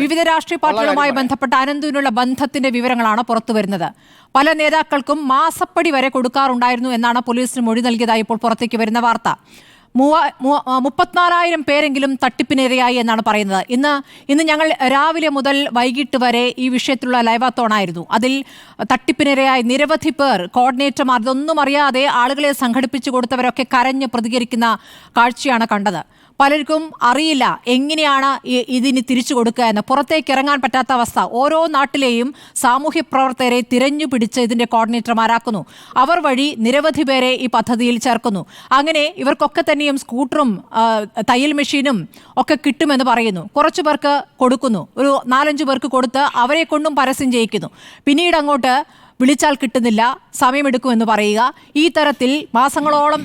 വിവിധ രാഷ്ട്രീയ പാർട്ടികളുമായി ബന്ധപ്പെട്ട അനന്തുവിനുള്ള ബന്ധത്തിന്റെ വിവരങ്ങളാണ് പുറത്തുവരുന്നത്. പല നേതാക്കൾക്കും മാസപ്പടി വരെ കൊടുക്കാറുണ്ടായിരുന്നു എന്നാണ് പോലീസിന് മൊഴി നൽകിയതായി ഇപ്പോൾ പുറത്തേക്ക് വരുന്ന വാർത്ത. 34,000 പേരെങ്കിലും തട്ടിപ്പിനിരയായി എന്നാണ് പറയുന്നത്. ഇന്ന് ഞങ്ങൾ രാവിലെ മുതൽ വൈകിട്ട് വരെ ഈ വിഷയത്തിലുള്ള ലൈവാത്തോണായിരുന്നു. അതിൽ തട്ടിപ്പിനിരയായി നിരവധി പേർ, കോർഡിനേറ്റർമാർ, ഇതൊന്നും അറിയാതെ ആളുകളെ സംഘടിപ്പിച്ചു കൊടുത്തവരൊക്കെ കരഞ്ഞ് പ്രതികരിക്കുന്ന കാഴ്ചയാണ് കണ്ടത്. പലർക്കും അറിയില്ല എങ്ങനെയാണ് ഇതിന് തിരിച്ചു കൊടുക്കുക എന്ന്. പുറത്തേക്ക് ഇറങ്ങാൻ പറ്റാത്ത അവസ്ഥ. ഓരോ നാട്ടിലെയും സാമൂഹ്യ പ്രവർത്തകരെ തിരഞ്ഞു പിടിച്ച് ഇതിന്റെ കോർഡിനേറ്റർമാരാക്കുന്നു. അവർ വഴി നിരവധി പേരെ ഈ പദ്ധതിയിൽ ചേർക്കുന്നു. അങ്ങനെ ഇവർക്കൊക്കെ തന്നെയും സ്കൂട്ടറും തയ്യൽ മെഷീനും ഒക്കെ കിട്ടുമെന്ന് പറയുന്നു. കുറച്ചു പേർക്ക് കൊടുക്കുന്നു, ഒരു 4-5 പേർക്ക് കൊടുത്ത് അവരെ കൊണ്ടും പരസ്യം ചെയ്യിക്കുന്നു. പിന്നീട് അങ്ങോട്ട് വിളിച്ചാൽ കിട്ടുന്നില്ല, സമയമെടുക്കുമെന്ന് പറയുക. ഈ തരത്തിൽ മാസങ്ങളോളം,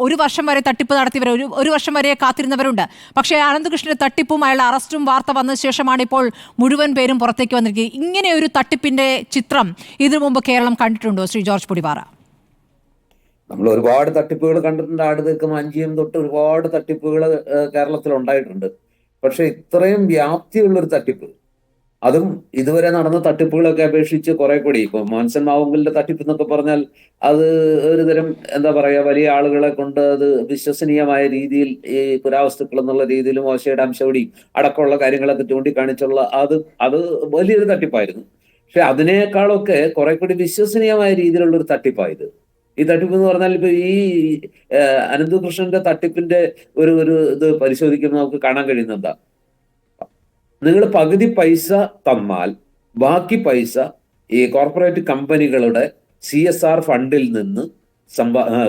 1 വർഷം വരെ തട്ടിപ്പ് നടത്തിയവർ, ഒരു വർഷം വരെ കാത്തിരുന്നവരുണ്ട്. പക്ഷേ അനന്തകൃഷ്ണന്റെ തട്ടിപ്പും അയാളുടെ അറസ്റ്റും വാർത്ത വന്ന ശേഷമാണ് ഇപ്പോൾ മുഴുവൻ പേരും പുറത്തേക്ക് വന്നിരിക്കുന്നത്. ഇങ്ങനെ ഒരു തട്ടിപ്പിന്റെ ചിത്രം ഇതിനു മുമ്പ് കേരളം കണ്ടിട്ടുണ്ടോ, ശ്രീ ജോർജ് പൊടിപാറ? നമ്മൾ ഒരുപാട് തട്ടിപ്പുകൾ കണ്ടിട്ടുണ്ട്. ആടുതീർക്കും അഞ്ചിയും തൊട്ട് ഒരുപാട് തട്ടിപ്പുകൾ കേരളത്തിൽ ഉണ്ടായിട്ടുണ്ട്. പക്ഷെ ഇത്രയും വ്യാപ്തിയുള്ളൊരു തട്ടിപ്പ്, അതും ഇതുവരെ നടന്ന തട്ടിപ്പുകളൊക്കെ അപേക്ഷിച്ച് കുറെ കൂടി, ഇപ്പൊ മോൻസൺ മാവുങ്കലിന്റെ തട്ടിപ്പ് എന്നൊക്കെ പറഞ്ഞാൽ അത് ഒരു തരം എന്താ പറയാ, വലിയ ആളുകളെ കൊണ്ട് അത് വിശ്വസനീയമായ രീതിയിൽ ഈ പുരാവസ്തുക്കൾ എന്നുള്ള രീതിയിൽ മോശയുടെ അംശവടി അടക്കമുള്ള കാര്യങ്ങളൊക്കെ ചൂണ്ടിക്കാണിച്ചുള്ള അത് വലിയൊരു തട്ടിപ്പായിരുന്നു. പക്ഷെ അതിനേക്കാളൊക്കെ കുറെ കൂടി വിശ്വസനീയമായ രീതിയിലുള്ള ഒരു തട്ടിപ്പായത് ഈ തട്ടിപ്പ് എന്ന് പറഞ്ഞാൽ. ഇപ്പൊ ഈ അനന്തകൃഷ്ണന്റെ തട്ടിപ്പിന്റെ ഒരു ഇത് പരിശോധിക്കുമ്പോൾ നമുക്ക് കാണാൻ കഴിയുന്നത് എന്താ, നിങ്ങൾ പകുതി പൈസ തന്നാൽ ബാക്കി പൈസ ഈ കോർപ്പറേറ്റ് കമ്പനികളുടെ CSR ഫണ്ടിൽ നിന്ന്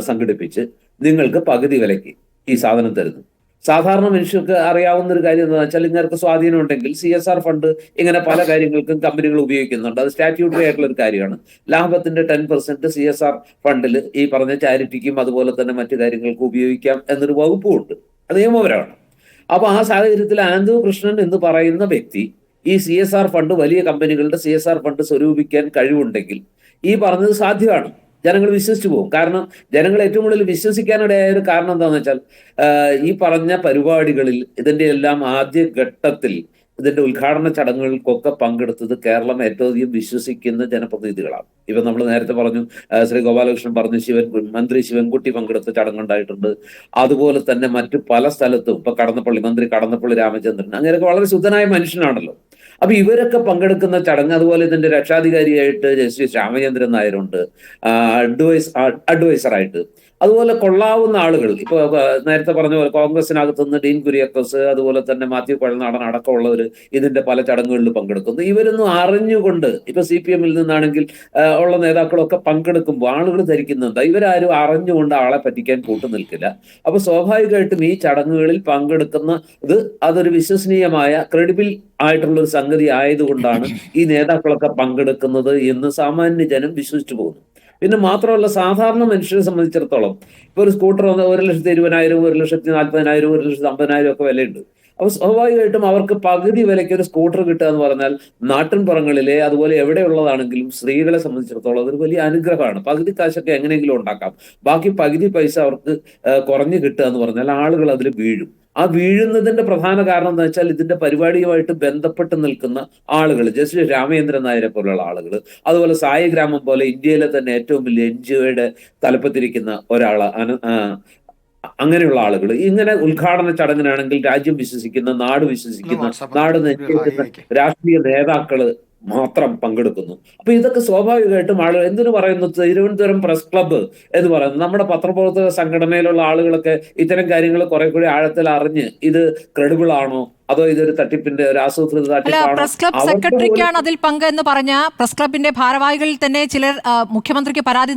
സംഘടിപ്പിച്ച് നിങ്ങൾക്ക് പകുതി വിലയ്ക്ക് ഈ സാധനം തരുന്നു. സാധാരണ മനുഷ്യർക്ക് അറിയാവുന്ന ഒരു കാര്യം എന്താണെന്ന് വെച്ചാൽ, ഇങ്ങൾക്ക് സ്വാധീനം ഉണ്ടെങ്കിൽ CSR ഫണ്ട് ഇങ്ങനെ പല കാര്യങ്ങൾക്കും കമ്പനികൾ ഉപയോഗിക്കുന്നുണ്ട്. അത് സ്റ്റാറ്റ്യൂട്ടറി ആയിട്ടുള്ള ഒരു കാര്യമാണ്. ലാഭത്തിന്റെ 10% CSR ഫണ്ടിൽ ഈ പറഞ്ഞ ചാരിറ്റിക്കും അതുപോലെ തന്നെ മറ്റു കാര്യങ്ങൾക്കും ഉപയോഗിക്കാം എന്നൊരു വകുപ്പുമുണ്ട്. അത് നിയമപരമാണ്. അപ്പൊ ആ സാഹചര്യത്തിൽ അനന്തകൃഷ്ണൻ എന്ന് പറയുന്ന വ്യക്തി ഈ CSR ഫണ്ട്, വലിയ കമ്പനികളുടെ CSR ഫണ്ട് സ്വരൂപിക്കാൻ കഴിവുണ്ടെങ്കിൽ ഈ പറഞ്ഞത് സാധ്യമാണ്. ജനങ്ങൾ വിശ്വസിച്ചു പോകും. കാരണം ജനങ്ങൾ ഏറ്റവും കൂടുതൽ വിശ്വസിക്കാനിടയായ ഒരു കാരണം എന്താണെന്ന് വെച്ചാൽ, ഈ പറഞ്ഞ പരിപാടികളിൽ ഇതിന്റെ എല്ലാം ആദ്യ ഘട്ടത്തിൽ ഇതിന്റെ ഉദ്ഘാടന ചടങ്ങുകൾക്കൊക്കെ പങ്കെടുത്തത് കേരളം ഏറ്റവും അധികം വിശ്വസിക്കുന്ന ജനപ്രതിനിധികളാണ്. ഇപ്പൊ നമ്മൾ നേരത്തെ പറഞ്ഞു, ശ്രീ ഗോപാലകൃഷ്ണൻ പറഞ്ഞു, മന്ത്രി ശിവൻകുട്ടി പങ്കെടുത്ത ചടങ്ങുണ്ടായിട്ടുണ്ട്. അതുപോലെ തന്നെ മറ്റു പല സ്ഥലത്തും ഇപ്പൊ മന്ത്രി കടന്നപ്പള്ളി രാമചന്ദ്രൻ, അങ്ങനെയൊക്കെ വളരെ ശുദ്ധനായ മനുഷ്യനാണല്ലോ. അപ്പൊ ഇവരൊക്കെ പങ്കെടുക്കുന്ന ചടങ്ങ്, അതുപോലെ ഇതിന്റെ രക്ഷാധികാരിയായിട്ട് ജസ്റ്റിസ് രാമചന്ദ്രൻ നായരുണ്ട്, അഡ്വൈസറായിട്ട്. അതുപോലെ കൊള്ളാവുന്ന ആളുകൾ, ഇപ്പൊ നേരത്തെ പറഞ്ഞ പോലെ കോൺഗ്രസിനകത്ത് നിന്ന് ഡീൻ കുര്യാക്കോസ്, അതുപോലെ തന്നെ മാത്യു കുഴൽനാടൻ അടക്കമുള്ളവർ ഇതിന്റെ പല ചടങ്ങുകളിൽ പങ്കെടുക്കുന്നു. ഇവരൊന്നും അറിഞ്ഞുകൊണ്ട്, ഇപ്പൊ CPM നിന്നാണെങ്കിൽ ഉള്ള നേതാക്കളൊക്കെ പങ്കെടുക്കുമ്പോൾ ആളുകൾ ധരിക്കുന്നുണ്ട് ഇവരാരും അറിഞ്ഞുകൊണ്ട് ആളെ പറ്റിക്കാൻ കൂട്ടു നിൽക്കില്ല. അപ്പൊ സ്വാഭാവികമായിട്ടും ഈ ചടങ്ങുകളിൽ പങ്കെടുക്കുന്ന അതൊരു വിശ്വസനീയമായ ക്രെഡിബിൾ ആയിട്ടുള്ള ഒരു സംഗതി ആയതുകൊണ്ടാണ് ഈ നേതാക്കളൊക്കെ പങ്കെടുക്കുന്നത് എന്ന് സാമാന്യ ജനം വിശ്വസിച്ചു പോകുന്നു. പിന്നെ മാത്രമല്ല, സാധാരണ മനുഷ്യരെ സംബന്ധിച്ചിടത്തോളം ഇപ്പൊ ഒരു സ്കൂട്ടർ 1,20,000, 1,40,000, 1,50,000 ഒക്കെ വിലയുണ്ട്. അപ്പൊ സ്വാഭാവികമായിട്ടും അവർക്ക് പകുതി വിലയ്ക്ക് ഒരു സ്കൂട്ടർ കിട്ടുക എന്ന് പറഞ്ഞാൽ നാട്ടിൻപുറങ്ങളിലെ അതുപോലെ എവിടെയുള്ളതാണെങ്കിലും സ്ത്രീകളെ സംബന്ധിച്ചിടത്തോളം അതൊരു വലിയ അനുഗ്രഹമാണ്. പകുതി കാശൊക്കെ എങ്ങനെയെങ്കിലും ഉണ്ടാക്കാം. ബാക്കി പകുതി പൈസ അവർക്ക് കുറഞ്ഞു കിട്ടുക എന്ന് പറഞ്ഞാൽ ആളുകൾ അതിൽ വീഴും. ആ വീഴുന്നതിന്റെ പ്രധാന കാരണം എന്താ വെച്ചാൽ, ഇതിന്റെ പരിപാടിയുമായിട്ട് ബന്ധപ്പെട്ട് നിൽക്കുന്ന ആളുകൾ, ജസ്റ്റിസ് രാമചന്ദ്രൻ നായരെ പോലുള്ള ആളുകൾ, അതുപോലെ സായിഗ്രാമം പോലെ ഇന്ത്യയിലെ തന്നെ ഏറ്റവും വലിയ NGOയുടെ തലപ്പത്തിരിക്കുന്ന ഒരാള്, അങ്ങനെയുള്ള ആളുകൾ ഇങ്ങനെ ഉദ്ഘാടന ചടങ്ങിനാണെങ്കിൽ രാജ്യം വിശ്വസിക്കുന്ന, നാട് വിശ്വസിക്കുന്ന, നാട് നിശ്ചയിക്കുന്ന രാഷ്ട്രീയ നേതാക്കള് മാത്രം പങ്കെടുക്കുന്നു. അപ്പൊ ഇതൊക്കെ സ്വാഭാവികമായിട്ടും ആളുകൾ എന്തിനു പറയുന്നു, തിരുവനന്തപുരം പ്രസ് ക്ലബ്ബ് എന്ന് പറയുന്നത്, നമ്മുടെ പത്രപ്രവർത്തക സംഘടനയിലുള്ള ആളുകളൊക്കെ ഇത്തരം കാര്യങ്ങൾ കുറെ കൂടി ആഴത്തിൽ അറിഞ്ഞ് ഇത് ക്രെഡിബിൾ ആണോ അതോ ഇതൊരു തട്ടിപ്പിന്റെ ഒരു ആസൂത്രിത തട്ടിപ്പാണോ. പ്രസ് ക്ലബ് സെക്രട്ടറിക്കാണ് അതിൽ പങ്ക് എന്ന് പറഞ്ഞ പ്രസ് ക്ലബിന്റെ ഭാരവാഹികളിൽ തന്നെ ചിലർ മുഖ്യമന്ത്രിക്ക് പരാതി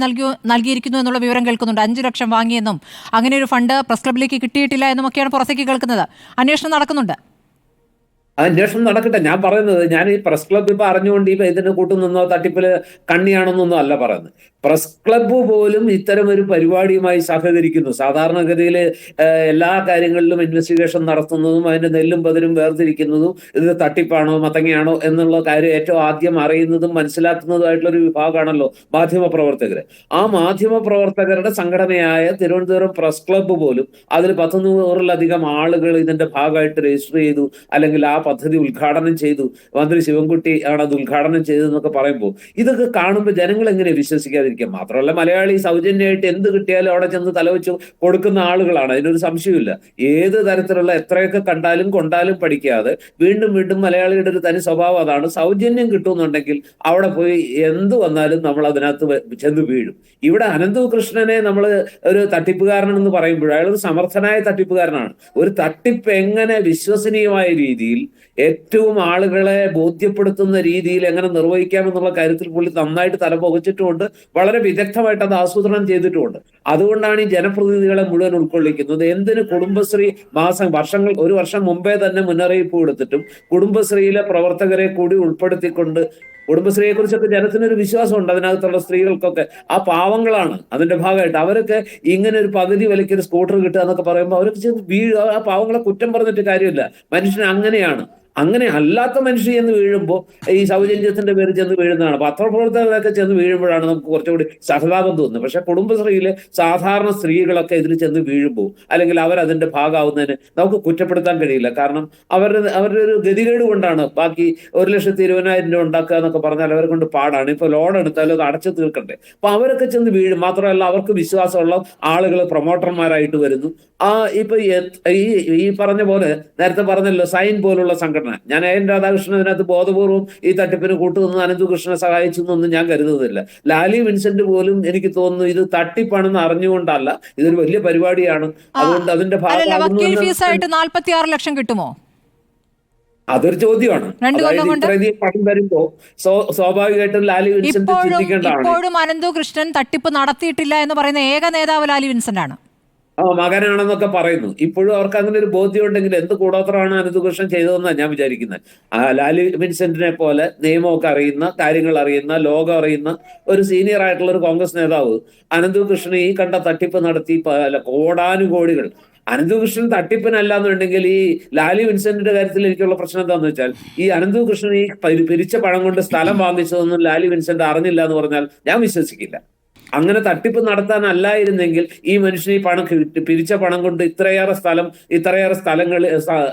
നൽകിയിരിക്കുന്നു എന്നുള്ള വിവരം കേൾക്കുന്നുണ്ട്. 5 ലക്ഷം വാങ്ങിയെന്നും അങ്ങനെ ഒരു ഫണ്ട് പ്രസ് ക്ലബിലേക്ക് കിട്ടിയിട്ടില്ല എന്നുമൊക്കെയാണ് പുറത്തേക്ക് കേൾക്കുന്നത്. അന്വേഷണം നടക്കുന്നുണ്ട്. അന്വേഷണം നടക്കട്ടെ. ഞാൻ പറയുന്നത്, ഞാൻ ഈ പ്രസ് ക്ലബ്ബ് ഇപ്പൊ അറിഞ്ഞുകൊണ്ട് ഈ ഇതിന് കൂട്ടുനിന്നോ തട്ടിപ്പില് കണ്ണിയാണെന്നൊന്നും അല്ല പറയുന്നത്. പ്രസ് ക്ലബ്ബ് പോലും ഇത്തരം ഒരു പരിപാടിയുമായി സഹകരിക്കുന്നു. സാധാരണഗതിയിൽ എല്ലാ കാര്യങ്ങളിലും ഇൻവെസ്റ്റിഗേഷൻ നടത്തുന്നതും അതിന്റെ നെല്ലും പതിരും വേർതിരിക്കുന്നതും ഇത് തട്ടിപ്പാണോ മത്തങ്ങയാണോ എന്നുള്ള കാര്യം ഏറ്റവും ആദ്യം അറിയുന്നതും മനസ്സിലാക്കുന്നതുമായിട്ടുള്ള ഒരു വിഭാഗമാണല്ലോ മാധ്യമ പ്രവർത്തകര്. ആ മാധ്യമ പ്രവർത്തകരുടെ സംഘടനയായ തിരുവനന്തപുരം പ്രസ് ക്ലബ്ബ് പോലും അതിൽ 100-100-ലധികം ആളുകൾ ഇതിന്റെ ഭാഗമായിട്ട് രജിസ്റ്റർ ചെയ്തു, അല്ലെങ്കിൽ ആ പദ്ധതി ഉദ്ഘാടനം ചെയ്തു, മന്ത്രി ശിവൻകുട്ടി ആണ് അത് ഉദ്ഘാടനം ചെയ്തതെന്നൊക്കെ പറയുമ്പോൾ ഇതൊക്കെ കാണുമ്പോൾ ജനങ്ങൾ എങ്ങനെ വിശ്വസിക്കാതിരിക്കുക? മാത്രമല്ല, മലയാളി സൗജന്യമായിട്ട് എന്ത് കിട്ടിയാലും അവിടെ ചെന്ന് തലവെച്ച് കൊടുക്കുന്ന ആളുകളാണ്, അതിനൊരു സംശയമില്ല. ഏത് തരത്തിലുള്ള എത്രയൊക്കെ കണ്ടാലും കൊണ്ടാലും പഠിക്കാതെ വീണ്ടും വീണ്ടും മലയാളിയുടെ ഒരു തനി സ്വഭാവം അതാണ്. സൗജന്യം കിട്ടുമെന്നുണ്ടെങ്കിൽ അവിടെ പോയി എന്ത് വന്നാലും നമ്മൾ അതിനകത്ത് ചെന്ന് വീഴും. ഇവിടെ അനന്തകൃഷ്ണനെ നമ്മൾ ഒരു തട്ടിപ്പുകാരനെന്ന് പറയുമ്പോൾ അയാൾ ഒരു സമർത്ഥനായ തട്ടിപ്പുകാരനാണ്. ഒരു തട്ടിപ്പ് എങ്ങനെ വിശ്വസനീയമായ രീതിയിൽ ഏറ്റവും ആളുകളെ ബോധ്യപ്പെടുത്തുന്ന രീതിയിൽ എങ്ങനെ നിർവഹിക്കാമെന്നുള്ള കാര്യത്തിൽ പുള്ളി നന്നായിട്ട് തലപുകച്ചിട്ടുമുണ്ട്, വളരെ വിദഗ്ധമായിട്ട് അത് ആസൂത്രണം ചെയ്തിട്ടുമുണ്ട്. അതുകൊണ്ടാണ് ഈ ജനപ്രതിനിധികളെ മുഴുവൻ ഉൾക്കൊള്ളിക്കുന്നത്. എന്തിന് കുടുംബശ്രീ ഒരു വർഷം മുമ്പേ തന്നെ മുന്നറിയിപ്പ് കൊടുത്തിട്ടും കുടുംബശ്രീയിലെ പ്രവർത്തകരെ കൂടി ഉൾപ്പെടുത്തിക്കൊണ്ട്, കുടുംബശ്രീയെ കുറിച്ചൊക്കെ ജനത്തിനൊരു വിശ്വാസമുണ്ട്, അതിനകത്തുള്ള സ്ത്രീകൾക്കൊക്കെ ആ പാവങ്ങളാണ് അതിന്റെ ഭാഗമായിട്ട്. അവരൊക്കെ ഇങ്ങനെ ഒരു പകുതി വിലയ്ക്ക് ഒരു സ്കൂട്ടർ കിട്ടുക എന്നൊക്കെ പറയുമ്പോൾ അവരൊക്കെ ചെന്ന് ആ പാവങ്ങളെ കുറ്റം പറഞ്ഞിട്ട് കാര്യമില്ല. മനുഷ്യൻ അങ്ങനെയാണ്. അങ്ങനെ അല്ലാത്ത മനുഷ്യൻ ചെന്ന് വീഴുമ്പോൾ ഈ സൗജന്യത്തിന്റെ പേര് ചെന്ന് വീഴുന്നതാണ്. പത്രപ്രവർത്തകരൊക്കെ ചെന്ന് വീഴുമ്പോഴാണ് നമുക്ക് കുറച്ചുകൂടി സഹതാപം തോന്നുന്നത്. പക്ഷെ കുടുംബശ്രീയിലെ സാധാരണ സ്ത്രീകളൊക്കെ ഇതിൽ ചെന്ന് വീഴുമ്പോൾ അല്ലെങ്കിൽ അവരതിന്റെ ഭാഗമാവുന്നതിന് നമുക്ക് കുറ്റപ്പെടുത്താൻ കഴിയില്ല. കാരണം അവരുടെ ഒരു ഗതികേട് കൊണ്ടാണ്. ബാക്കി 1,20,000 രൂപ ഉണ്ടാക്കുക എന്നൊക്കെ പറഞ്ഞാൽ അവരെ കൊണ്ട് പാടാണ്. ഇപ്പൊ ലോൺ എടുത്താലും അത് അടച്ചു തീർക്കണ്ടേ. അപ്പൊ അവരൊക്കെ ചെന്ന് വീഴും. മാത്രമല്ല, അവർക്ക് വിശ്വാസമുള്ള ആളുകൾ പ്രൊമോട്ടർമാരായിട്ട് വരുന്നു. ഇപ്പൊ ഈ പറഞ്ഞ പോലെ നേരത്തെ പറഞ്ഞല്ലോ, സൈൻ പോലുള്ള സംഘടന, ഞാൻ എൻ രാധാകൃഷ്ണൻ അതിനകത്ത് ബോധപൂർവ്വം ഈ തട്ടിപ്പിന് കൂട്ടുനിന്ന് അനന്തകൃഷ്ണനെ സഹായിച്ചു എന്നൊന്നും ഞാൻ കരുതുന്നില്ല. ലാലി വിൻസെന്റ് പോലും എനിക്ക് തോന്നുന്നു ഇത് തട്ടിപ്പാണെന്ന് അറിഞ്ഞുകൊണ്ടല്ല, ഇതൊരു വലിയ പരിപാടിയാണ്, അതുകൊണ്ട് അതിന്റെ ഫീസായിട്ട് 46 ലക്ഷം കിട്ടുമോ? അതൊരു ചോദ്യമാണ്. ഇത്രയധികം പണം വരുമ്പോ സ്വാഭാവികമായിട്ടും ലാലി വിൻസെന്റ് ചിന്തിക്കേണ്ടതാണ്. ഇപ്പോഴും അനന്തകൃഷ്ണൻ തട്ടിപ്പ് നടത്തിയിട്ടില്ല എന്ന് പറയുന്ന ഏക നേതാവ് ലാലി വിൻസെന്റ് ആണ്. മകനാണെന്നൊക്കെ പറയുന്നു. ഇപ്പോഴും അവർക്ക് അങ്ങനെ ഒരു ബോധ്യം ഉണ്ടെങ്കിൽ എന്ത് കൂടോത്രമാണ് അനന്തകൃഷ്ണൻ ചെയ്തതെന്നാണ് ഞാൻ വിചാരിക്കുന്നത്. ലാലി വിൻസെന്റിനെ പോലെ നിയമമൊക്കെ അറിയുന്ന, കാര്യങ്ങൾ അറിയുന്ന, ലോകം അറിയുന്ന ഒരു സീനിയർ ആയിട്ടുള്ള ഒരു കോൺഗ്രസ് നേതാവ് അനന്തകൃഷ്ണൻ ഈ കണ്ട തട്ടിപ്പ് നടത്തി കോടാനുകോടികൾ. അനന്തകൃഷ്ണൻ തട്ടിപ്പിനല്ല എന്നുണ്ടെങ്കിൽ ഈ ലാലി വിൻസെന്റിന്റെ കാര്യത്തിൽ എനിക്കുള്ള പ്രശ്നം എന്താണെന്ന് വെച്ചാൽ, ഈ അനന്തകൃഷ്ണൻ ഈ പിരിച്ച പണം കൊണ്ട് സ്ഥലം വാങ്ങിച്ചതൊന്നും ലാലി വിൻസെന്റ് അറിഞ്ഞില്ല എന്ന് പറഞ്ഞാൽ ഞാൻ വിശ്വസിക്കില്ല. അങ്ങനെ തട്ടിപ്പ് നടത്താനല്ലായിരുന്നെങ്കിൽ ഈ മനുഷ്യൻ ഈ പണം പിരിച്ച പണം കൊണ്ട് ഇത്രയേറെ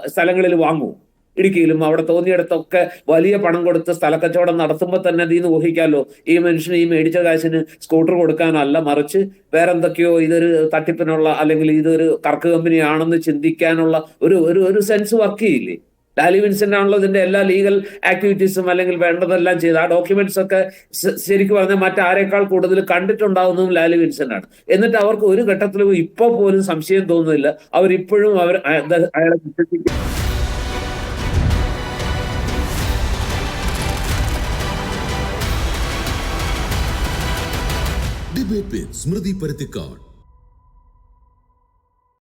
സ്ഥലങ്ങളിൽ വാങ്ങൂ. ഇടുക്കിയിലും അവിടെ തോന്നിയിടത്തൊക്കെ വലിയ പണം കൊടുത്ത് സ്ഥലക്കച്ചവടം നടത്തുമ്പോൾ തന്നെ അതിൽ നിന്ന് ഊഹിക്കാമല്ലോ, ഈ മനുഷ്യന് ഈ മേടിച്ച കാശിന് സ്കൂട്ടർ കൊടുക്കാനല്ല, മറിച്ച് വേറെന്തൊക്കെയോ ഇതൊരു തട്ടിപ്പിനുള്ള അല്ലെങ്കിൽ ഇതൊരു കറക്ക് കമ്പനിയാണെന്ന് ചിന്തിക്കാനുള്ള ഒരു സെൻസ് വർക്ക് ചെയ്യില്ലേ? ലാലി വിൻസെന്റ് ആണല്ലോ ഇതിന്റെ എല്ലാ ലീഗൽ ആക്ടിവിറ്റീസും അല്ലെങ്കിൽ വേണ്ടതെല്ലാം ചെയ്ത് ആ ഡോക്യുമെന്റ്സ് ഒക്കെ ശരിക്കും പറഞ്ഞാൽ മറ്റാരേക്കാൾ കൂടുതൽ കണ്ടിട്ടുണ്ടാവുന്നതും ലാലി വിൻസെന്റ് ആണ്. എന്നിട്ട് അവർക്ക് ഒരു ഘട്ടത്തിലും ഇപ്പൊ പോലും സംശയം തോന്നുന്നില്ല, അവരിപ്പോഴും അയാളെ വിശ്വസിക്കും. ഡിബേറ്റ് വിത്ത് സ്മൃതി പരുത്തിക്കാട്.